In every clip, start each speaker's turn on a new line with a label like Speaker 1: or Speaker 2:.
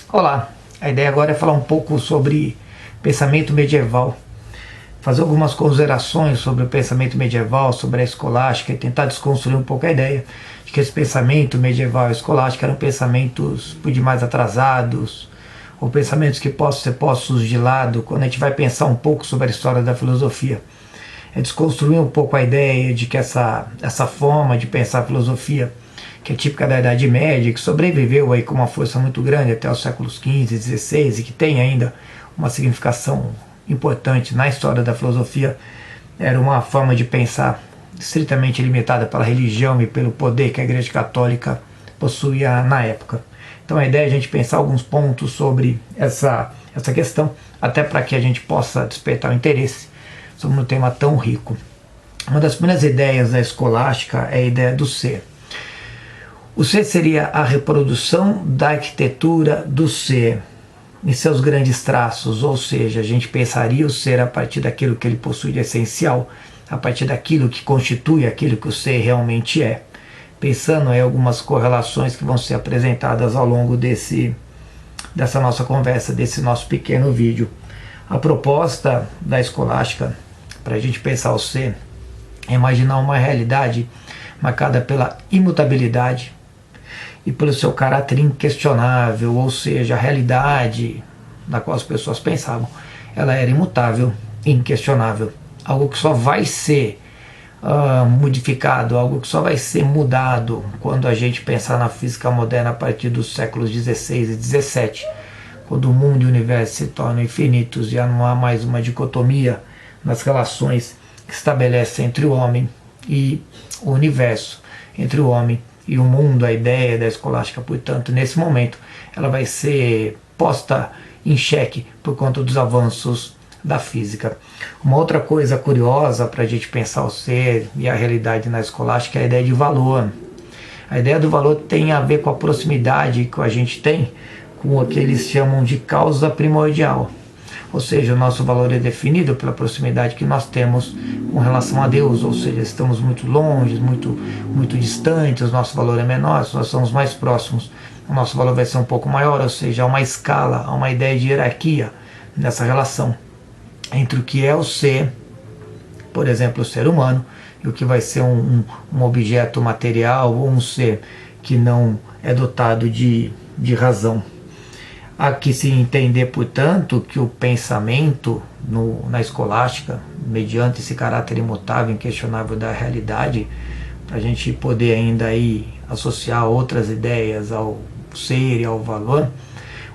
Speaker 1: Olá, a ideia agora é falar um pouco sobre pensamento medieval, fazer algumas considerações sobre o pensamento medieval, sobre a escolástica e tentar desconstruir um pouco a ideia de que esse pensamento medieval e escolástico eram pensamentos por demais atrasados, ou pensamentos que possam ser postos de lado quando a gente vai pensar um pouco sobre a história da filosofia. É desconstruir um pouco a ideia de que essa forma de pensar a filosofia, que é típica da Idade Média, que sobreviveu aí com uma força muito grande até os séculos XV e XVI e que tem ainda uma significação importante na história da filosofia, era uma forma de pensar estritamente limitada pela religião e pelo poder que a Igreja Católica possuía na época. Então a ideia é a gente pensar alguns pontos sobre essa questão, até para que a gente possa despertar o interesse sobre um tema tão rico. Uma das primeiras ideias da escolástica é a ideia do ser. O ser seria a reprodução da arquitetura do ser, em seus grandes traços, ou seja, a gente pensaria o ser a partir daquilo que ele possui de essencial, a partir daquilo que constitui aquilo que o ser realmente é, pensando em algumas correlações que vão ser apresentadas ao longo dessa nossa conversa, desse nosso pequeno vídeo. A proposta da escolástica, para a gente pensar o ser, é imaginar uma realidade marcada pela imutabilidade e pelo seu caráter inquestionável, ou seja, a realidade na qual as pessoas pensavam, ela era imutável, inquestionável, algo que só vai ser modificado, algo que só vai ser mudado quando a gente pensar na física moderna a partir dos séculos XVI e XVII, quando o mundo e o universo se tornam infinitos e não há mais uma dicotomia nas relações que estabelece entre o homem e o universo, entre o homem e o mundo. A ideia da escolástica, portanto, nesse momento, ela vai ser posta em xeque por conta dos avanços da física. Uma outra coisa curiosa para a gente pensar o ser e a realidade na escolástica é a ideia de valor. A ideia do valor tem a ver com a proximidade que a gente tem com o que eles chamam de causa primordial. Ou seja, o nosso valor é definido pela proximidade que nós temos com relação a Deus, ou seja, estamos muito longe, muito distantes, o nosso valor é menor. Se nós somos mais próximos, o nosso valor vai ser um pouco maior, ou seja, há uma escala, há uma ideia de hierarquia nessa relação entre o que é o ser, por exemplo, o ser humano, e o que vai ser um objeto material ou um ser que não é dotado de razão. Há que se entender, portanto, que o pensamento na escolástica, mediante esse caráter imutável, inquestionável da realidade, para a gente poder ainda aí associar outras ideias ao ser e ao valor,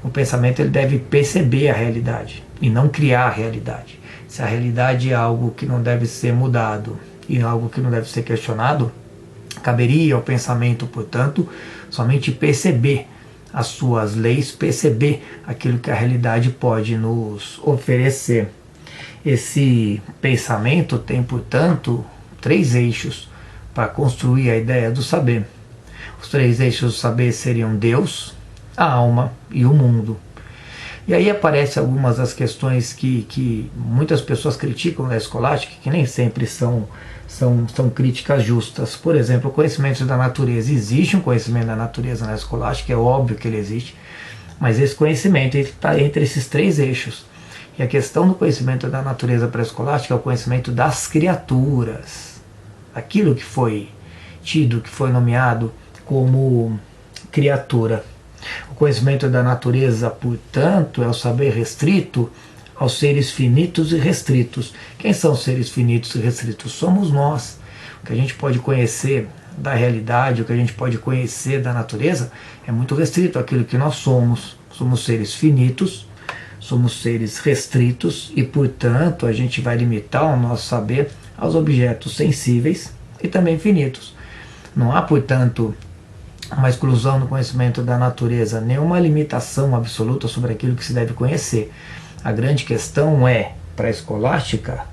Speaker 1: o pensamento ele deve perceber a realidade e não criar a realidade. Se a realidade é algo que não deve ser mudado e algo que não deve ser questionado, caberia ao pensamento, portanto, somente perceber as suas leis, perceber aquilo que a realidade pode nos oferecer. Esse pensamento tem, portanto, 3 eixos para construir a ideia do saber. Os 3 eixos do saber seriam Deus, a alma e o mundo. E aí aparecem algumas das questões que muitas pessoas criticam na escolástica, que nem sempre são críticas justas. Por exemplo, o conhecimento da natureza. Existe um conhecimento da natureza na escolástica, é óbvio que ele existe, mas esse conhecimento está entre esses 3 eixos. E a questão do conhecimento da natureza para a escolástica é o conhecimento das criaturas, aquilo que foi tido, que foi nomeado como criatura. O conhecimento da natureza, portanto, é o saber restrito aos seres finitos e restritos. Quem são os seres finitos e restritos? Somos nós. O que a gente pode conhecer da realidade, o que a gente pode conhecer da natureza é muito restrito àquilo que nós somos. Somos seres finitos, somos seres restritos e, portanto, a gente vai limitar o nosso saber aos objetos sensíveis e também finitos. Não há, portanto, uma exclusão do conhecimento da natureza, nenhuma limitação absoluta sobre aquilo que se deve conhecer. A grande questão é, para a escolástica,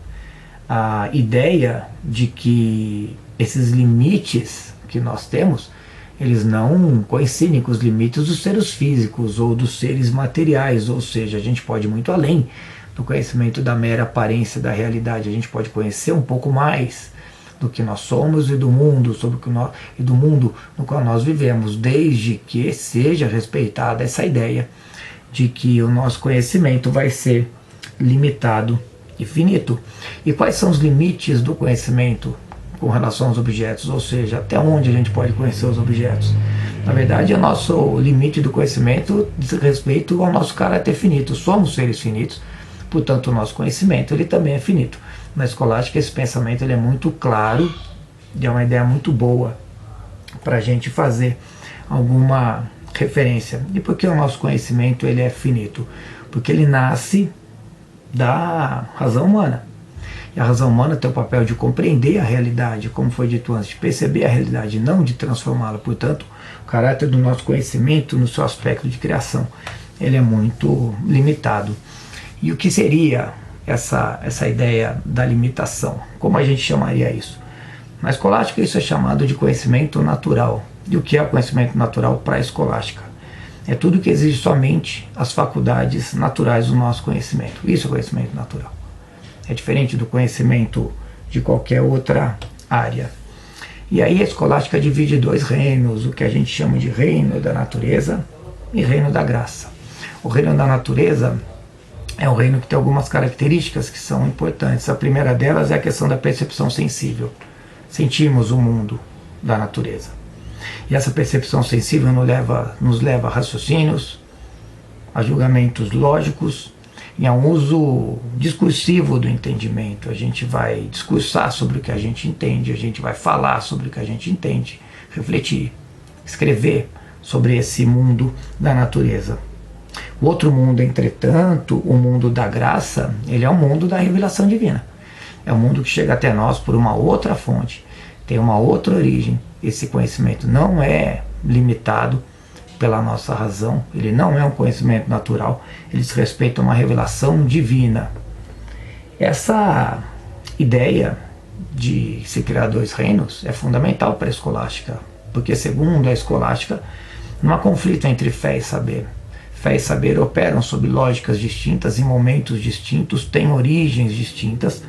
Speaker 1: a ideia de que esses limites que nós temos, eles não coincidem com os limites dos seres físicos ou dos seres materiais, ou seja, a gente pode ir muito além do conhecimento da mera aparência da realidade, a gente pode conhecer um pouco mais do que nós somos e do mundo, do mundo no qual nós vivemos, desde que seja respeitada essa ideia de que o nosso conhecimento vai ser limitado e finito. E quais são os limites do conhecimento com relação aos objetos? Ou seja, até onde a gente pode conhecer os objetos? Na verdade, o nosso limite do conhecimento diz respeito ao nosso caráter finito. Somos seres finitos, portanto o nosso conhecimento ele também é finito. Na escolástica esse pensamento ele é muito claro e é uma ideia muito boa para a gente fazer alguma referência. E por que o nosso conhecimento ele é finito? Porque ele nasce da razão humana. E a razão humana tem o papel de compreender a realidade, como foi dito antes, de perceber a realidade, não de transformá-la. Portanto, o caráter do nosso conhecimento no seu aspecto de criação, ele é muito limitado. E o que seria essa ideia da limitação? Como a gente chamaria isso? Na escolástica isso é chamado de conhecimento natural. E o que é o conhecimento natural para a escolástica? É tudo que exige somente as faculdades naturais do nosso conhecimento. Isso é conhecimento natural. É diferente do conhecimento de qualquer outra área. E aí a escolástica divide dois reinos, o que a gente chama de reino da natureza e reino da graça. O reino da natureza é um reino que tem algumas características que são importantes. A primeira delas é a questão da percepção sensível. Sentimos o mundo da natureza. E essa percepção sensível nos leva a raciocínios, a julgamentos lógicos e a um uso discursivo do entendimento. A gente vai discursar sobre o que a gente entende, a gente vai falar sobre o que a gente entende, refletir, escrever sobre esse mundo da natureza. O outro mundo, entretanto, o mundo da graça, ele é o mundo da revelação divina. É um mundo que chega até nós por uma outra fonte, tem uma outra origem. Esse conhecimento não é limitado pela nossa razão, ele não é um conhecimento natural, ele diz respeito a uma revelação divina. Essa ideia de se criar dois reinos é fundamental para a escolástica, porque segundo a escolástica, não há conflito entre fé e saber. Fé e saber operam sob lógicas distintas, em momentos distintos, têm origens distintas,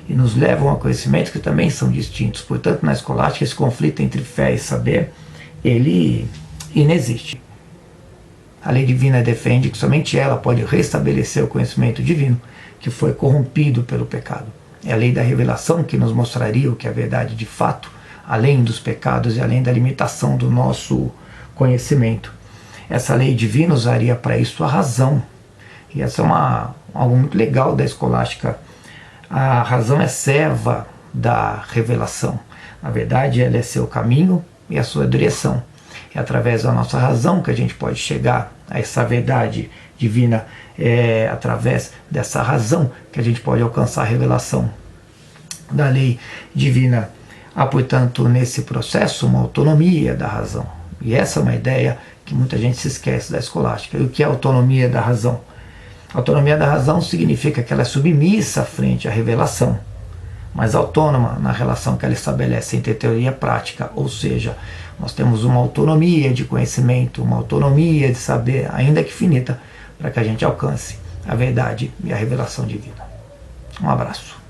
Speaker 1: e nos levam a conhecimentos que também são distintos. Portanto, na escolástica, esse conflito entre fé e saber, ele inexiste. A lei divina defende que somente ela pode restabelecer o conhecimento divino que foi corrompido pelo pecado. É a lei da revelação que nos mostraria o que é verdade de fato, além dos pecados e além da limitação do nosso conhecimento. Essa lei divina usaria para isso a razão. E essa é algo muito legal da escolástica. A razão é serva da revelação. Na verdade, ela é seu caminho e a sua direção. É através da nossa razão que a gente pode chegar a essa verdade divina. É através dessa razão que a gente pode alcançar a revelação da lei divina. Há, portanto, nesse processo uma autonomia da razão. E essa é uma ideia que muita gente se esquece da escolástica. E o que é a autonomia da razão? A autonomia da razão significa que ela é submissa frente à revelação, mas autônoma na relação que ela estabelece entre teoria e prática, ou seja, nós temos uma autonomia de conhecimento, uma autonomia de saber, ainda que finita, para que a gente alcance a verdade e a revelação divina. Um abraço.